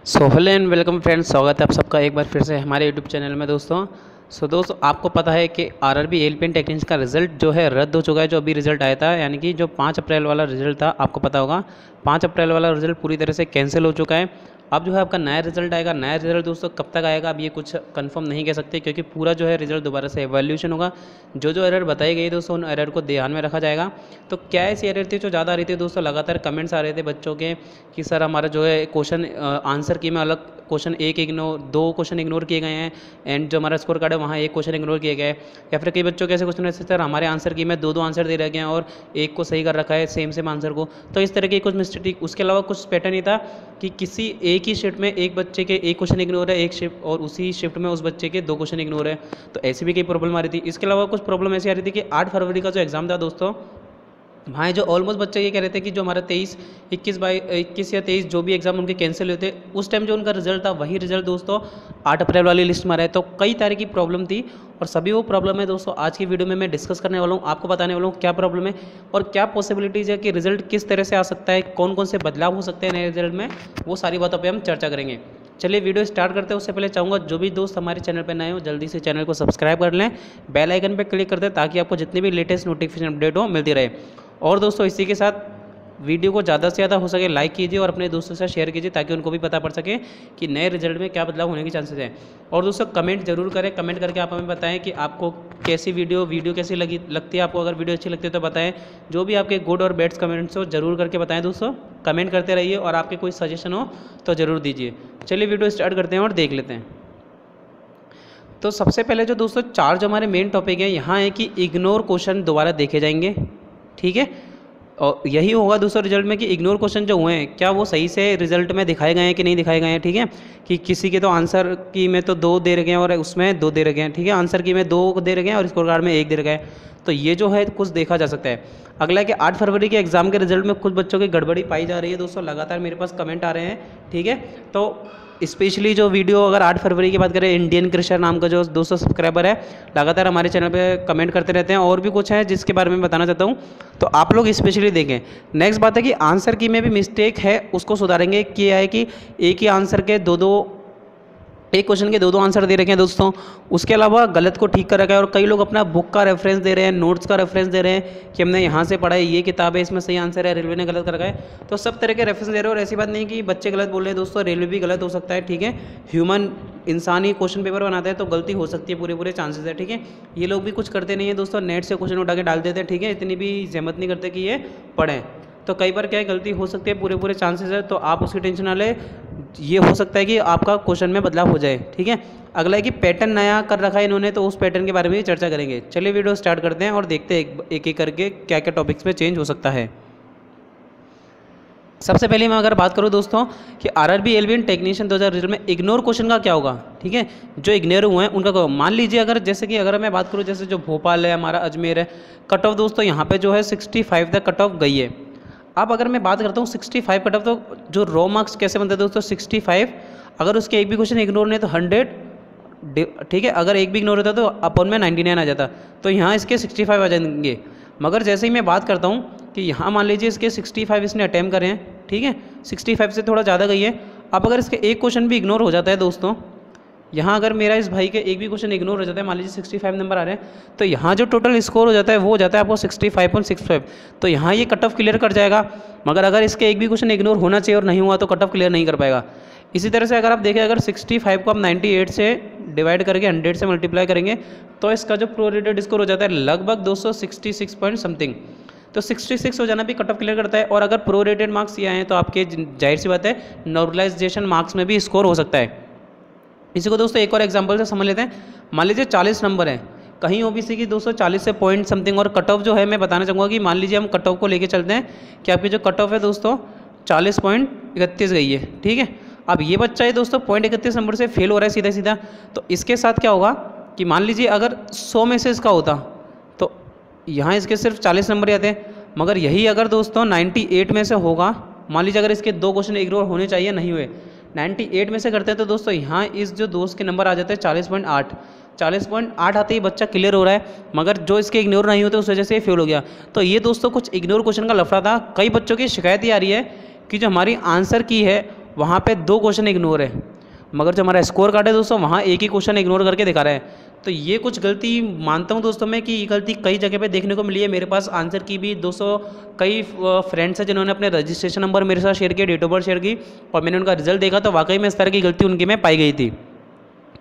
So hello and welcome friends, स्वागत है आप सबका एक बार फिर से हमारे यूट्यूब चैनल में दोस्तों। दोस्तों आपको पता है कि आरआरबी एलपीएन टेक्नीशियन का रिजल्ट जो है रद्द हो चुका है। जो अभी रिजल्ट आया था, यानी कि जो 5 अप्रैल वाला रिजल्ट था, आपको पता होगा 5 अप्रैल वाला रिजल्ट पूरी तरह से कैंसिल हो चुका है। अब जो है आपका नया रिजल्ट आएगा। नया रिजल्ट दोस्तों कब तक आएगा अब ये कुछ कंफर्म नहीं कह सकते, क्योंकि पूरा जो है रिजल्ट दोबारा से एवैल्यूएशन होगा। जो एरर बताई गई दोस्तों उन एरर को ध्यान में रखा जाएगा। तो क्या ऐसी एरर थी जो ज़्यादा आ रही थी दोस्तों? लगातार कमेंट्स आ रहे थे बच्चों के कि सर हमारा जो है क्वेश्चन आंसर की में अलग क्वेश्चन एक इग्नोर, 2 क्वेश्चन इग्नोर किए गए हैं, एंड जो हमारा स्कोर कार्ड है वहाँ एक क्वेश्चन इग्नोर किए गए। या फिर कई बच्चों के ऐसे क्वेश्चन ऐसे सर हमारे आंसर की में 2 आंसर दे रखे हैं और एक को सही कर रखा है सेम आंसर को। तो इस तरह की कुछ मिस्टेक, उसके अलावा कुछ पैटर्न ही था कि किसी एक ही शिफ्ट में एक बच्चे के एक क्वेश्चन इग्नोर है, एक शिफ्ट और उसी शिफ्ट में उस बच्चे के 2 क्वेश्चन इग्नोर है। तो ऐसी भी कई प्रॉब्लम आ रही थी। इसके अलावा कुछ प्रॉब्लम ऐसी आ रही थी कि 8 फरवरी का जो एग्ज़ाम था दोस्तों, वहाँ जो ऑलमोस्ट बच्चे ये कह रहे थे कि जो हमारा 21 या 23 जो भी एग्ज़ाम उनके कैंसिल हुए थे, उस टाइम जो उनका रिजल्ट था वही रिजल्ट दोस्तों 8 अप्रैल वाली लिस्ट में आ रहा है। तो कई तरह की प्रॉब्लम थी और सभी वो प्रॉब्लम है दोस्तों आज की वीडियो में मैं डिस्कस करने वाला हूँ। आपको बताने वाला हूँ क्या प्रॉब्लम है और क्या पॉसिबिलिटीज़ है कि रिजल्ट किस तरह से आ सकता है, कौन कौन से बदलाव हो सकते हैं नए रिजल्ट में, वो सारी बातों पर हम चर्चा करेंगे। चलिए वीडियो स्टार्ट करते हैं। उससे पहले चाहूँगा जो भी दोस्त हमारे चैनल पर नए हो जल्दी से चैनल को सब्सक्राइब कर लें, बेल आइकन पर क्लिक कर दें ताकि आपको जितनी भी लेटेस्ट नोटिफिकेशन अपडेट हो मिलती रहे। और दोस्तों इसी के साथ वीडियो को ज़्यादा से ज़्यादा हो सके लाइक कीजिए और अपने दोस्तों से शेयर कीजिए ताकि उनको भी पता पड़ सके कि नए रिजल्ट में क्या बदलाव होने के चांसेस हैं। और दोस्तों कमेंट जरूर करें, कमेंट करके आप हमें बताएं कि आपको कैसी वीडियो कैसी लगती है आपको। अगर वीडियो अच्छी लगती है तो बताएं। जो भी आपके गुड और बैड्स कमेंट्स हो जरूर करके बताएं दोस्तों। कमेंट करते रहिए और आपके कोई सजेशन हो तो ज़रूर दीजिए। चलिए वीडियो स्टार्ट करते हैं और देख लेते हैं। तो सबसे पहले जो दोस्तों 4 जो हमारे मेन टॉपिक हैं यहाँ है कि इग्नोर क्वेश्चन दोबारा देखे जाएंगे, ठीक है। और यही होगा दूसरा रिजल्ट में कि इग्नोर क्वेश्चन जो हुए हैं क्या वो सही से रिजल्ट में दिखाए गए हैं कि नहीं दिखाए गए हैं, ठीक है। कि किसी के तो आंसर की में तो 2 दे रखे हैं और उसमें 2 दे रखे हैं, ठीक है। आंसर की में 2 दे रखे हैं और स्कोर कार्ड में 1 दे रखा है। तो ये जो है कुछ देखा जा सकता है। अगला है कि 8 फरवरी के एग्ज़ाम के रिजल्ट में कुछ बच्चों की गड़बड़ी पाई जा रही है दोस्तों। लगातार मेरे पास कमेंट आ रहे हैं, ठीक है। तो स्पेशली जो वीडियो अगर 8 फरवरी की बात करें, इंडियन क्रिशर नाम का जो 200 सब्सक्राइबर है लगातार हमारे चैनल पे कमेंट करते रहते हैं। और भी कुछ है जिसके बारे में बताना चाहता हूँ, तो आप लोग स्पेशली देखें। नेक्स्ट बात है कि आंसर की में भी मिस्टेक है, उसको सुधारेंगे। क्या है कि एक ही आंसर के एक क्वेश्चन के 2 आंसर दे रखे हैं दोस्तों। उसके अलावा गलत को ठीक कर रखा है और कई लोग अपना बुक का रेफरेंस दे रहे हैं, नोट्स का रेफरेंस दे रहे हैं कि हमने यहाँ से पढ़ा है, ये किताब है, इसमें सही आंसर है, रेलवे ने गलत कर रखा है। तो सब तरह के रेफरेंस दे रहे हो और ऐसी बात नहीं कि बच्चे गलत बोल रहे हैं दोस्तों, रेलवे भी गलत हो सकता है, ठीक है। ह्यूमन इंसान ही क्वेश्चन पेपर बनाता है तो गलती हो सकती है, पूरे चांसेस है, ठीक है। ये लोग भी कुछ करते नहीं है दोस्तों, नेट से क्वेश्चन उठा के डाल देते हैं, ठीक है। इतनी भी जहमत नहीं करते कि ये पढ़ें। तो कई बार क्या है गलती हो सकती है, पूरे चांसेस है, तो आप उसकी टेंशन ना लें। ये हो सकता है कि आपका क्वेश्चन में बदलाव हो जाए, ठीक है। अगला है कि पैटर्न नया कर रखा है इन्होंने, तो उस पैटर्न के बारे में भी चर्चा करेंगे। चलिए वीडियो स्टार्ट करते हैं और देखते हैं एक एक करके क्या क्या टॉपिक्स में चेंज हो सकता है। सबसे पहले मैं अगर बात करूं दोस्तों कि आरआरबी एलपीएन टेक्नीशियन 2000 में इग्नोर क्वेश्चन का क्या होगा, ठीक है। जो इग्नोर हुए हैं उनका क्या होगा। मान लीजिए अगर जैसे कि अगर मैं बात करूं जैसे जो भोपाल है, हमारा अजमेर है, कट ऑफ दोस्तों यहाँ पे जो है 65 तक कट ऑफ गई है। अब अगर मैं बात करता हूँ 65 कट ऑफ, तो जो रॉ मार्क्स कैसे बनते हैं दोस्तों 65, अगर उसके एक भी क्वेश्चन इग्नोर नहीं तो 100, ठीक है। अगर एक भी इग्नोर होता तो अपन में 99 आ जाता, तो यहाँ इसके 65 आ जाएंगे। मगर जैसे ही मैं बात करता हूँ कि यहाँ मान लीजिए इसके 65 इसने अटैम्प्ट करे हैं, ठीक है, 65 से थोड़ा ज़्यादा गई है। अब अगर इसके एक क्वेश्चन भी इग्नोर हो जाता है दोस्तों, यहाँ अगर मेरा इस भाई के एक भी क्वेश्चन इग्नोर हो जाता है, मान लीजिए 65 नंबर आ रहे हैं, तो यहाँ जो टोटल स्कोर हो जाता है वो हो जाता है आपको 65.65। तो यहाँ ये कट ऑफ क्लियर कर जाएगा। मगर अगर इसके एक भी क्वेश्चन इग्नोर होना चाहिए और नहीं हुआ तो कट ऑफ क्लियर नहीं कर पाएगा। इसी तरह से अगर आप देखें, अगर 65 को आप 98 से डिवाइड करके 100 से मल्टीप्लाई करेंगे तो इसका जो प्रोरेटेड स्कोर हो जाता है लगभग 266 पॉइंट समथिंग। तो 66 हो जाना भी कट ऑफ क्लियर करता है। और अगर प्रोरेटेड मार्क्स ये आए तो आपके जाहिर सी बात है नॉर्मलाइजेशन मार्क्स में भी स्कोर हो सकता है। इसी को दोस्तों एक और एग्जांपल से समझ लेते हैं। मान लीजिए 40 नंबर है कहीं ओबीसी की दोस्तों, 40 से पॉइंट समथिंग, और कट ऑफ जो है मैं बताना चाहूँगा कि मान लीजिए हम कट ऑफ को लेके चलते हैं कि आपकी जो कट ऑफ है दोस्तों 40.31 गई है, ठीक है। अब ये बच्चा है दोस्तों 0.31 नंबर से फेल हो रहा है सीधा। तो इसके साथ क्या होगा कि मान लीजिए अगर 100 में से इसका होता तो यहाँ इसके सिर्फ 40 नंबर ही आते हैं। मगर यही अगर दोस्तों 98 में से होगा, मान लीजिए अगर इसके 2 क्वेश्चन इग्नोर होने चाहिए नहीं हुए, 98 में से करते हैं तो दोस्तों यहाँ इस जो दोस्त के नंबर आ जाते हैं 40.8 आते ही बच्चा क्लियर हो रहा है। मगर जो इसके इग्नोर नहीं होते उस वजह से फेल हो गया। तो ये दोस्तों कुछ इग्नोर क्वेश्चन का लफड़ा था। कई बच्चों की शिकायत ही आ रही है कि जो हमारी आंसर की है वहाँ पे 2 क्वेश्चन इग्नोर है, मगर जो हमारा स्कोर कार्ड है दोस्तों वहाँ एक ही क्वेश्चन इग्नोर करके दिखा रहा है। तो ये कुछ गलती मानता हूँ दोस्तों मैं कि ये गलती कई जगह पे देखने को मिली है। मेरे पास आंसर की भी दोस्तों कई फ्रेंड्स हैं जिन्होंने अपने रजिस्ट्रेशन नंबर मेरे साथ शेयर किया, डेट ऑफ बर्थ शेयर की, और मैंने उनका रिजल्ट देखा तो वाकई में इस तरह की गलती उनकी में पाई गई थी।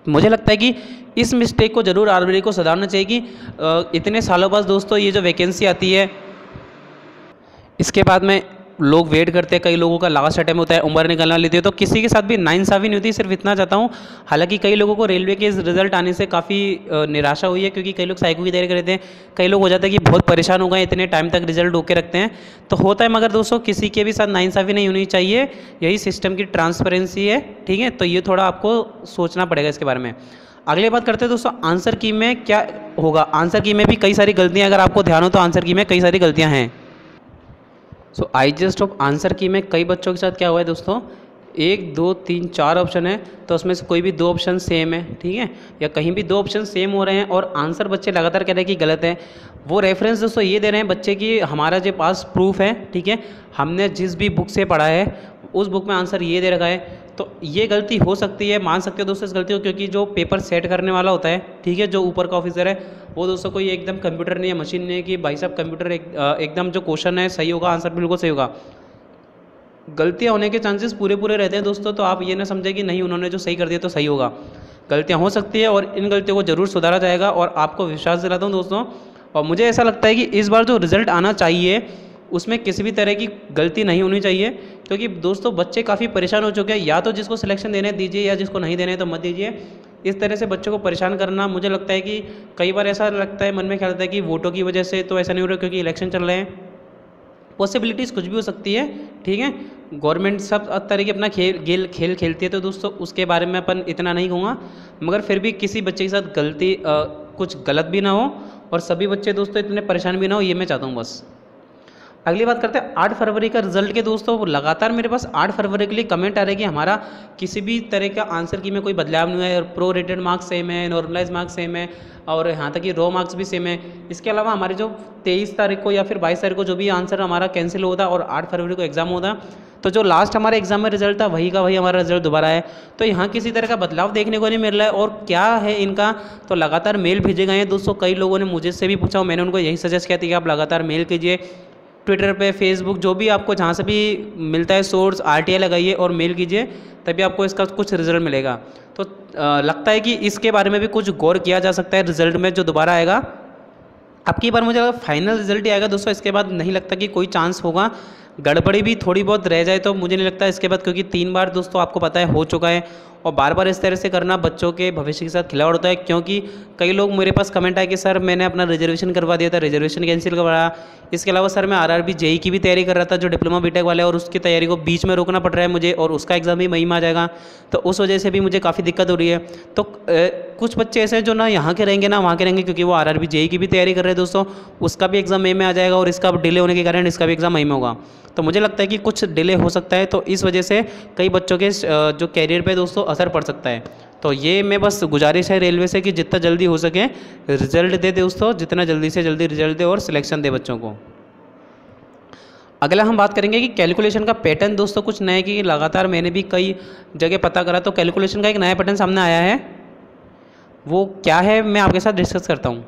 मुझे लगता है कि इस मिस्टेक को ज़रूर आरआरबी को सुधारना चाहिए कि इतने सालों बाद दोस्तों ये जो वैकेंसी आती है इसके बाद में लोग वेट करते हैं, कई लोगों का लास्ट अटेम्प्ट होता है, उम्र निकलने वाली थी, तो किसी के साथ भी नाइंसाफ़ी नहीं होती। सिर्फ इतना चाहता हूँ, हालांकि कई लोगों को रेलवे के इस रिजल्ट आने से काफ़ी निराशा हुई है, क्योंकि कई लोग साइको की तैयारी करते हैं, कई लोग हो जाते हैं कि बहुत परेशान हो गए, इतने टाइम तक रिजल्ट होके रखते हैं, तो होता है। मगर दोस्तों किसी के भी साथ नाइंसाफ़ी नहीं होनी चाहिए, यही सिस्टम की ट्रांसपेरेंसी है, ठीक है। तो ये थोड़ा आपको सोचना पड़ेगा इसके बारे में। अगली बात करते हैं दोस्तों आंसर की में क्या होगा। आंसर की में भी कई सारी गलतियाँ, अगर आपको ध्यान हो तो आंसर की में कई सारी गलतियाँ हैं। सो आई जस्ट ऑफ आंसर की में कई बच्चों के साथ क्या हुआ है दोस्तों, 1 2 3 4 ऑप्शन है, तो उसमें से कोई भी 2 ऑप्शन सेम है, ठीक है, या कहीं भी 2 ऑप्शन सेम हो रहे हैं और आंसर बच्चे लगातार कह रहे हैं कि गलत है। वो रेफरेंस दोस्तों ये दे रहे हैं बच्चे की हमारा जो पास प्रूफ है, ठीक है, हमने जिस भी बुक से पढ़ा है उस बुक में आंसर ये दे रखा है। तो ये गलती हो सकती है, मान सकते हो दोस्तों इस गलती को, क्योंकि जो पेपर सेट करने वाला होता है, ठीक है, जो ऊपर का ऑफिसर है, वो दोस्तों कोई एकदम कंप्यूटर नहीं है, मशीन नहीं है कि भाई साहब कंप्यूटर एकदम जो क्वेश्चन है सही होगा, आंसर बिल्कुल सही होगा। गलतियाँ होने के चांसेस पूरे रहते हैं दोस्तों। तो आप ये ना समझे कि नहीं उन्होंने जो सही कर दिया तो सही होगा, गलतियाँ हो सकती है और इन गलतियों को ज़रूर सुधारा जाएगा। और आपको विश्वास दिलाता हूँ दोस्तों, और मुझे ऐसा लगता है कि इस बार जो रिज़ल्ट आना चाहिए उसमें किसी भी तरह की गलती नहीं होनी चाहिए, क्योंकि दोस्तों बच्चे काफ़ी परेशान हो चुके हैं। या तो जिसको सिलेक्शन देने दीजिए, या जिसको नहीं देने तो मत दीजिए। इस तरह से बच्चों को परेशान करना, मुझे लगता है कि कई बार ऐसा लगता है, मन में ख्याल आता है कि वोटों की वजह से, तो ऐसा नहीं हो रहा, क्योंकि इलेक्शन चल रहे हैं, पॉसिबिलिटीज़ कुछ भी हो सकती है, ठीक है। गवर्नमेंट सब तरह की अपना खेल खेलती है, तो दोस्तों उसके बारे में अपन इतना नहीं कहूँगा, मगर फिर भी किसी बच्चे के साथ गलती कुछ गलत भी ना हो और सभी बच्चे दोस्तों इतने परेशान भी ना हो, ये मैं चाहता हूँ बस। अगली बात करते हैं 8 फरवरी का रिजल्ट के दोस्तों। लगातार मेरे पास 8 फरवरी के लिए कमेंट आ रहे हैं कि हमारा किसी भी तरह का आंसर की में कोई बदलाव नहीं हुआ है, और प्रो रेटेड मार्क्स सेम है, नॉर्मलाइज मार्क्स सेम है, और यहाँ तक कि रो मार्क्स भी सेम है। इसके अलावा हमारे जो 23 तारीख को या फिर 22 तारीख को जो भी आंसर हमारा कैंसिल होता और 8 फरवरी को एग्जाम होता, तो जो लास्ट हमारे एग्जाम में रिजल्ट था वही का वही हमारा रिजल्ट दोबारा है। तो यहाँ किसी तरह का बदलाव देखने को नहीं मिल रहा है। और क्या है इनका, तो लगातार मेल भेजे गए हैं दोस्तों। कई लोगों ने मुझे से भी पूछा, मैंने उनको यही सजेस्ट किया था कि आप लगातार मेल कीजिए, ट्विटर पे, फेसबुक, जो भी आपको जहाँ से भी मिलता है सोर्स, RTI लगाइए और मेल कीजिए, तभी आपको इसका कुछ रिजल्ट मिलेगा। तो लगता है कि इसके बारे में भी कुछ गौर किया जा सकता है रिजल्ट में जो दोबारा आएगा। अब की बार मुझे लगा फाइनल रिजल्ट ही आएगा दोस्तों, इसके बाद नहीं लगता कि कोई चांस होगा। गड़बड़ी भी थोड़ी बहुत रह जाए तो मुझे नहीं लगता इसके बाद, क्योंकि 3 बार दोस्तों आपको पता है हो चुका है, और बार बार इस तरह से करना बच्चों के भविष्य के साथ खिलवाड़ होता है। क्योंकि कई लोग मेरे पास कमेंट आए कि सर मैंने अपना रिजर्वेशन करवा दिया था, रिजर्वेशन कैंसिल करवाया। इसके अलावा सर मैं RRB JEE की भी तैयारी कर रहा था, जो डिप्लोमा बीटेक वाले, और उसकी तैयारी को बीच में रोकना पड़ रहा है मुझे, और उसका एग्ज़ाम भी मई में आ जाएगा, तो उस वजह से भी मुझे काफ़ी दिक्कत हो रही है। तो कुछ बच्चे ऐसे हैं जो ना यहाँ के रहेंगे ना वहाँ के रहेंगे, क्योंकि वो RRB JEE की भी तैयारी कर रहे हैं दोस्तों, उसका भी एग्ज़ाम मई में आ जाएगा, और इसका डिले होने के कारण इसका भी एग्ज़ाम मई में होगा। तो मुझे लगता है कि कुछ डिले हो सकता है, तो इस वजह से कई बच्चों के जो कैरियर पे दोस्तों असर पड़ सकता है। तो ये मैं बस गुजारिश है रेलवे से कि जितना जल्दी हो सके रिजल्ट दे दोस्तों, जितना जल्दी से जल्दी रिजल्ट दे और सिलेक्शन दे बच्चों को। अगला हम बात करेंगे कि कैलकुलेशन का पैटर्न दोस्तों कुछ नए, कि लगातार मैंने भी कई जगह पता करा, तो कैलकुलेशन का एक नया पैटर्न सामने आया है। वो क्या है मैं आपके साथ डिस्कस करता हूँ।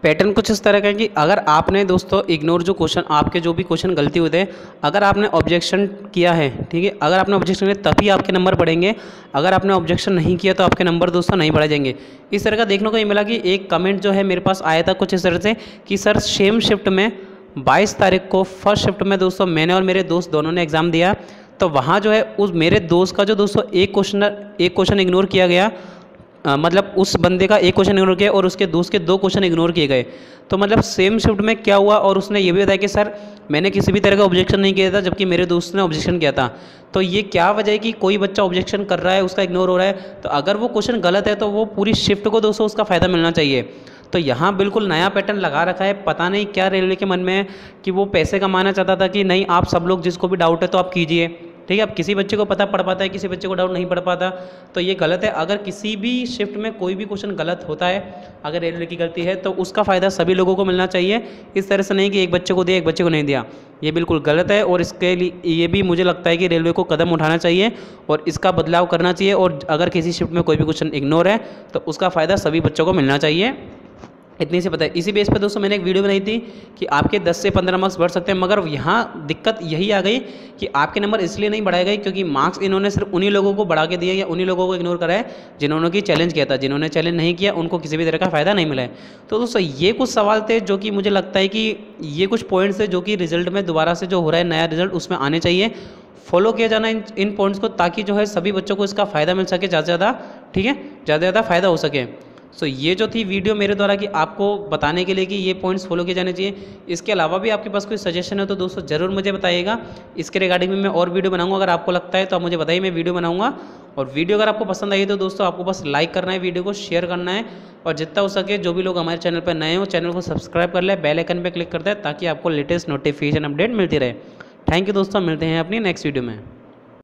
पैटर्न कुछ इस तरह का है कि अगर आपने दोस्तों इग्नोर जो क्वेश्चन, आपके जो भी क्वेश्चन गलती होते हैं, अगर आपने ऑब्जेक्शन किया है, ठीक है, अगर आपने ऑब्जेक्शन किया तभी आपके नंबर बढ़ेंगे, अगर आपने ऑब्जेक्शन नहीं किया तो आपके नंबर दोस्तों नहीं बढ़ाए जाएंगे। इस तरह का देखने को ये मिला कि एक कमेंट जो है मेरे पास आया था कुछ इस तरह से कि सर सेम शिफ्ट में 22 तारीख को फर्स्ट शिफ्ट में दोस्तों मैंने और मेरे दोस्त दोनों ने एग्ज़ाम दिया, तो वहाँ जो है उस मेरे दोस्त का जो दोस्तों एक क्वेश्चन इग्नोर किया गया, मतलब उस बंदे का एक क्वेश्चन इग्नोर किया और उसके दोस्त के 2 क्वेश्चन इग्नोर किए गए। तो मतलब सेम शिफ्ट में क्या हुआ, और उसने ये भी बताया कि सर मैंने किसी भी तरह का ऑब्जेक्शन नहीं किया था, जबकि मेरे दोस्त ने ऑब्जेक्शन किया था। तो ये क्या वजह है कि कोई बच्चा ऑब्जेक्शन कर रहा है, उसका इग्नोर हो रहा है। तो अगर वो क्वेश्चन गलत है तो वो पूरी शिफ्ट को दोस्तों उसका फ़ायदा मिलना चाहिए। तो यहाँ बिल्कुल नया पैटर्न लगा रखा है, पता नहीं क्या रेलवे के मन में है कि वो पैसे कमाना चाहता था कि नहीं आप सब लोग जिसको भी डाउट है तो आप कीजिए, ठीक है। अब किसी बच्चे को पता पढ़ पाता है, किसी बच्चे को डाउट नहीं पढ़ पाता, तो ये गलत है। अगर किसी भी शिफ्ट में कोई भी क्वेश्चन गलत होता है, अगर रेलवे की गलती है, तो उसका फ़ायदा सभी लोगों को मिलना चाहिए। इस तरह से नहीं कि एक बच्चे को दिया एक बच्चे को नहीं दिया, ये बिल्कुल गलत है। और इसके लिए ये भी मुझे लगता है कि रेलवे को कदम उठाना चाहिए और इसका बदलाव करना चाहिए। और अगर किसी शिफ्ट में कोई भी क्वेश्चन इग्नोर है तो उसका फ़ायदा सभी बच्चों को मिलना चाहिए। इतनी सी पता है। इसी बेस पे दोस्तों मैंने एक वीडियो बनाई थी कि आपके 10 से 15 मार्क्स बढ़ सकते हैं, मगर यहाँ दिक्कत यही आ गई कि आपके नंबर इसलिए नहीं बढ़ाए गए क्योंकि मार्क्स इन्होंने सिर्फ उन्हीं लोगों को बढ़ा के दिए या उन्हीं लोगों को इग्नोर करा है जिन्होंने कि चैलेंज किया था। जिन्होंने चैलेंज नहीं किया उनको किसी भी तरह का फ़ायदा नहीं मिला है। तो दोस्तों ये कुछ सवाल थे जो कि मुझे लगता है कि ये कुछ पॉइंट्स है जो कि रिजल्ट में दोबारा से जो हो रहा है नया रिजल्ट उसमें आने चाहिए। फॉलो किया जाना इन पॉइंट्स को, ताकि जो है सभी बच्चों को इसका फ़ायदा मिल सके ज़्यादा से ज़्यादा, ठीक है, ज़्यादा से ज़्यादा फ़ायदा हो सके। सो ये जो थी वीडियो मेरे द्वारा कि आपको बताने के लिए कि ये पॉइंट्स फॉलो किए जाने चाहिए। इसके अलावा भी आपके पास कोई सजेशन है तो दोस्तों ज़रूर मुझे बताइएगा। इसके रिगार्डिंग में मैं और वीडियो बनाऊंगा। अगर आपको लगता है तो आप मुझे बताइए, मैं वीडियो बनाऊंगा। और वीडियो अगर आपको पसंद आई तो दोस्तों आपको बस लाइक करना है, वीडियो को शेयर करना है, और जितना हो सके जो भी लोग हमारे चैनल पर नए हो चैनल को सब्सक्राइब कर ले, बेल आइकन पर क्लिक कर दे ताकि आपको लेटेस्ट नोटिफिकेशन अपडेट मिलती रहे। थैंक यू दोस्तों, मिलते हैं अपनी नेक्स्ट वीडियो में।